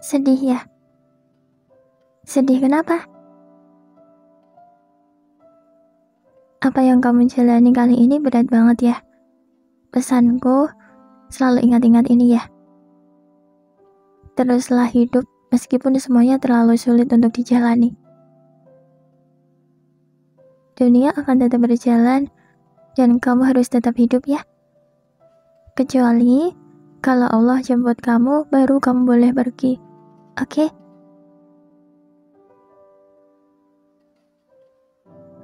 Sedih ya? Sedih kenapa? Apa yang kamu jalani kali ini berat banget ya? Pesanku, selalu ingat-ingat ini ya. Teruslah hidup meskipun semuanya terlalu sulit untuk dijalani. Dunia akan tetap berjalan dan kamu harus tetap hidup ya. Kecuali kalau Allah jemput kamu, baru kamu boleh pergi. Oke?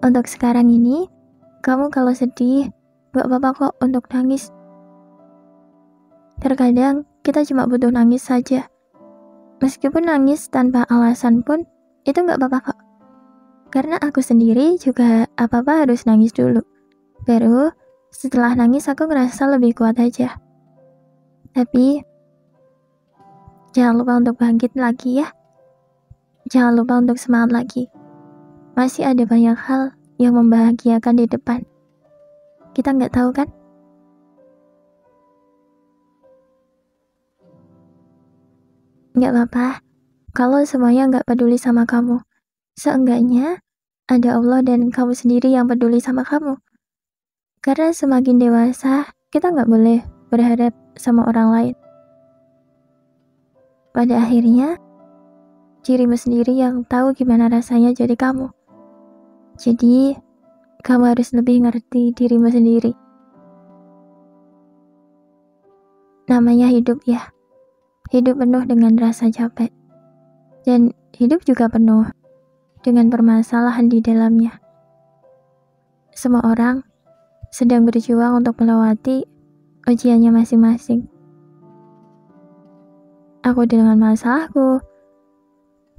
Untuk sekarang ini, kamu kalau sedih, gak apa-apa kok untuk nangis. Terkadang kita cuma butuh nangis saja. Meskipun nangis tanpa alasan pun, itu gak apa-apa kok. Karena aku sendiri juga apa-apa harus nangis dulu. Baru setelah nangis aku ngerasa lebih kuat aja. Tapi jangan lupa untuk bangkit lagi ya. Jangan lupa untuk semangat lagi. Masih ada banyak hal yang membahagiakan di depan. Kita nggak tahu kan? Nggak apa-apa kalau semuanya nggak peduli sama kamu. Seenggaknya ada Allah dan kamu sendiri yang peduli sama kamu. Karena semakin dewasa, kita nggak boleh berharap sama orang lain. Pada akhirnya, dirimu sendiri yang tahu gimana rasanya jadi kamu. Jadi, kamu harus lebih ngerti dirimu sendiri. Namanya hidup ya. Hidup penuh dengan rasa capek. Dan hidup juga penuh dengan permasalahan di dalamnya. Semua orang sedang berjuang untuk melewati ujiannya masing-masing. Aku dengan masalahku,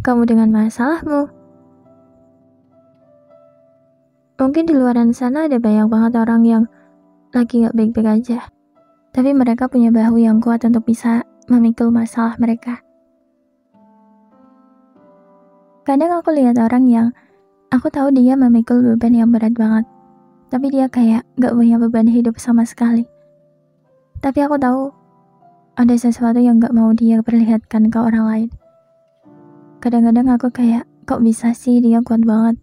kamu dengan masalahmu. Mungkin di luaran sana ada banyak banget orang yang lagi gak baik-baik aja. Tapi mereka punya bahu yang kuat untuk bisa memikul masalah mereka. Kadang aku lihat orang yang aku tahu dia memikul beban yang berat banget. Tapi dia kayak gak punya beban hidup sama sekali. Tapi aku tahu ada sesuatu yang gak mau dia perlihatkan ke orang lain. Kadang-kadang aku kayak, kok bisa sih dia kuat banget.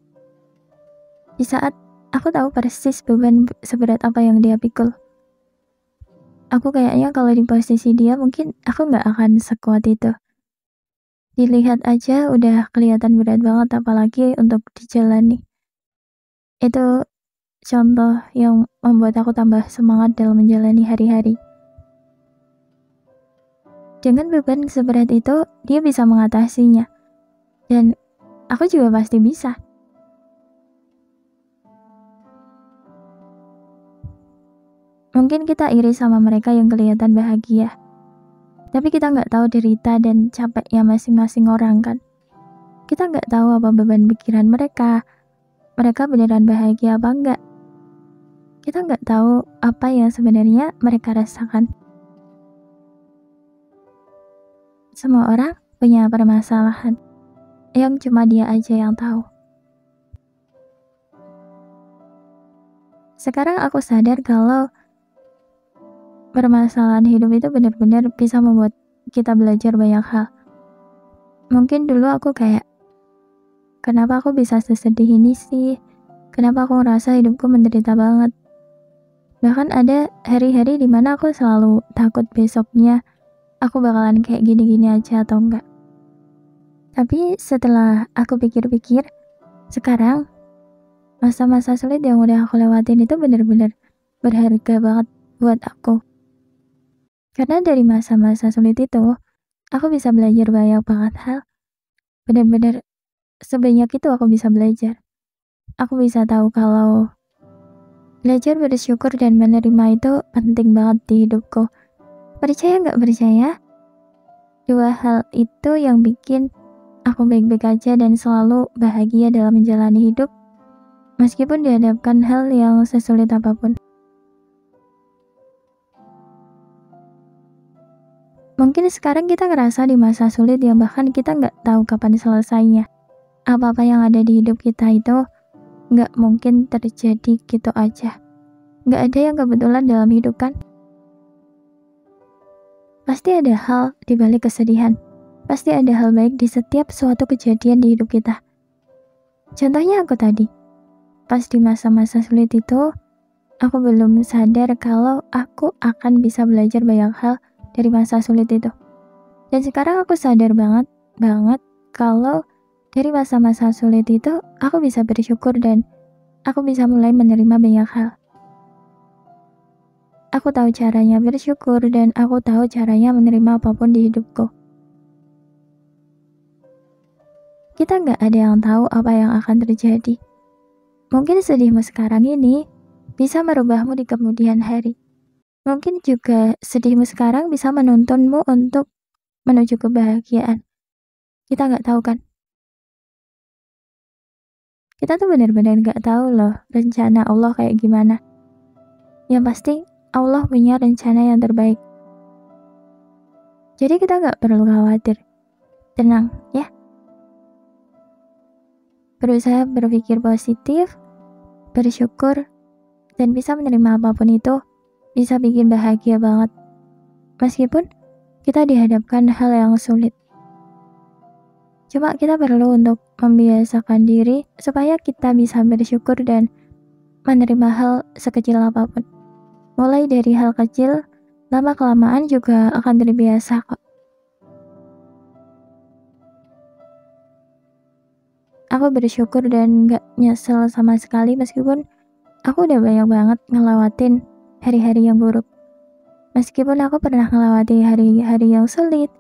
Di saat aku tahu persis beban seberat apa yang dia pikul. Aku kayaknya kalau di posisi dia mungkin aku gak akan sekuat itu. Dilihat aja udah kelihatan berat banget, apalagi untuk dijalani. Itu contoh yang membuat aku tambah semangat dalam menjalani hari-hari. Dengan beban seberat itu, dia bisa mengatasinya. Dan aku juga pasti bisa. Mungkin kita iri sama mereka yang kelihatan bahagia. Tapi kita nggak tahu derita dan capeknya masing-masing orang kan. Kita nggak tahu apa beban pikiran mereka. Mereka beneran bahagia apa enggak. Kita nggak tahu apa yang sebenarnya mereka rasakan. Semua orang punya permasalahan yang cuma dia aja yang tahu. Sekarang aku sadar kalau permasalahan hidup itu benar-benar bisa membuat kita belajar banyak hal. Mungkin dulu aku kayak, kenapa aku bisa sesedih ini sih? Kenapa aku ngerasa hidupku menderita banget? Bahkan ada hari-hari dimana aku selalu takut besoknya aku bakalan kayak gini-gini aja atau enggak. Tapi setelah aku pikir-pikir, sekarang masa-masa sulit yang udah aku lewatin itu benar-benar berharga banget buat aku. Karena dari masa-masa sulit itu, aku bisa belajar banyak banget hal. Benar-benar sebanyak itu aku bisa belajar. Aku bisa tahu kalau belajar bersyukur dan menerima itu penting banget di hidupku. Percaya nggak percaya? Dua hal itu yang bikin aku baik-baik aja dan selalu bahagia dalam menjalani hidup, meskipun dihadapkan hal yang sesulit apapun. Mungkin sekarang kita ngerasa di masa sulit yang bahkan kita nggak tahu kapan selesainya. Apa-apa yang ada di hidup kita itu nggak mungkin terjadi gitu aja. Nggak ada yang kebetulan dalam hidup kan? Pasti ada hal di balik kesedihan. Pasti ada hal baik di setiap suatu kejadian di hidup kita. Contohnya aku tadi, pas di masa-masa sulit itu, aku belum sadar kalau aku akan bisa belajar banyak hal dari masa sulit itu. Dan sekarang aku sadar banget kalau dari masa-masa sulit itu, aku bisa bersyukur dan aku bisa mulai menerima banyak hal. Aku tahu caranya bersyukur dan aku tahu caranya menerima apapun di hidupku. Kita nggak ada yang tahu apa yang akan terjadi. Mungkin sedihmu sekarang ini bisa merubahmu di kemudian hari. Mungkin juga sedihmu sekarang bisa menuntunmu untuk menuju kebahagiaan. Kita nggak tahu kan? Kita tuh benar-benar nggak tahu loh rencana Allah kayak gimana. Yang pasti Allah punya rencana yang terbaik. Jadi kita nggak perlu khawatir. Tenang ya. Berusaha berpikir positif, bersyukur, dan bisa menerima apapun itu bisa bikin bahagia banget. Meskipun kita dihadapkan hal yang sulit. Cuma kita perlu untuk membiasakan diri supaya kita bisa bersyukur dan menerima hal sekecil apapun. Mulai dari hal kecil, lama-kelamaan juga akan terbiasa kok. Aku bersyukur dan gak nyesel sama sekali meskipun aku udah banyak banget ngelewatin hari-hari yang buruk. Meskipun aku pernah melewati hari-hari yang sulit,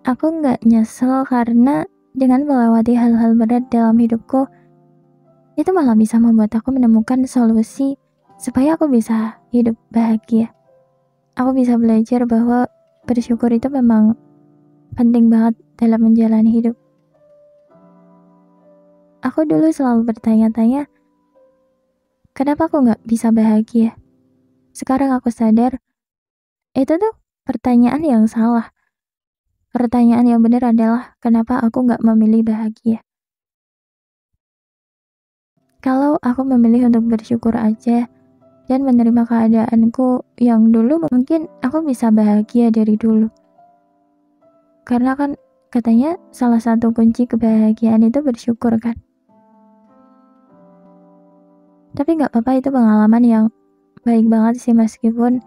aku gak nyesel karena dengan melewati hal-hal berat dalam hidupku, itu malah bisa membuat aku menemukan solusi supaya aku bisa hidup bahagia. Aku bisa belajar bahwa bersyukur itu memang penting banget dalam menjalani hidup. Aku dulu selalu bertanya-tanya, kenapa aku gak bisa bahagia? Sekarang aku sadar, itu tuh pertanyaan yang salah. Pertanyaan yang benar adalah, kenapa aku gak memilih bahagia? Kalau aku memilih untuk bersyukur aja, dan menerima keadaanku yang dulu, mungkin aku bisa bahagia dari dulu. Karena kan katanya salah satu kunci kebahagiaan itu bersyukur kan. Tapi gak apa-apa, itu pengalaman yang baik banget sih meskipun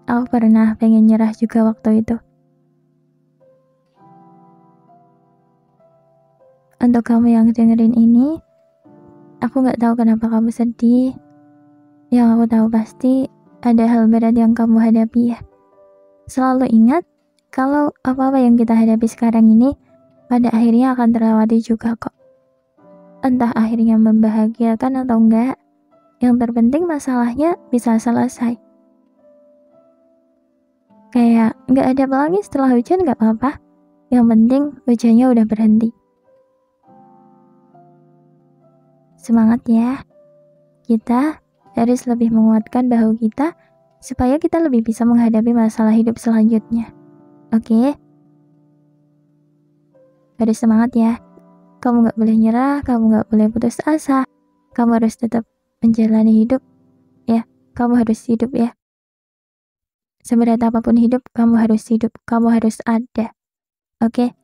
aku pernah pengen nyerah juga waktu itu. Untuk kamu yang dengerin ini, aku gak tahu kenapa kamu sedih. Yang aku tahu pasti ada hal berat yang kamu hadapi ya. Selalu ingat kalau apa-apa yang kita hadapi sekarang ini pada akhirnya akan terlewati juga kok. Entah akhirnya membahagiakan atau enggak, yang terpenting masalahnya bisa selesai. Kayak nggak ada pelangi setelah hujan nggak apa-apa. Yang penting hujannya udah berhenti. Semangat ya. Kita harus lebih menguatkan bahu kita supaya kita lebih bisa menghadapi masalah hidup selanjutnya. Oke? Harus semangat ya. Kamu nggak boleh nyerah, kamu nggak boleh putus asa. Kamu harus tetap menjalani hidup ya. Kamu harus hidup ya. Seberat apapun hidup, kamu harus hidup. Kamu harus ada. Oke?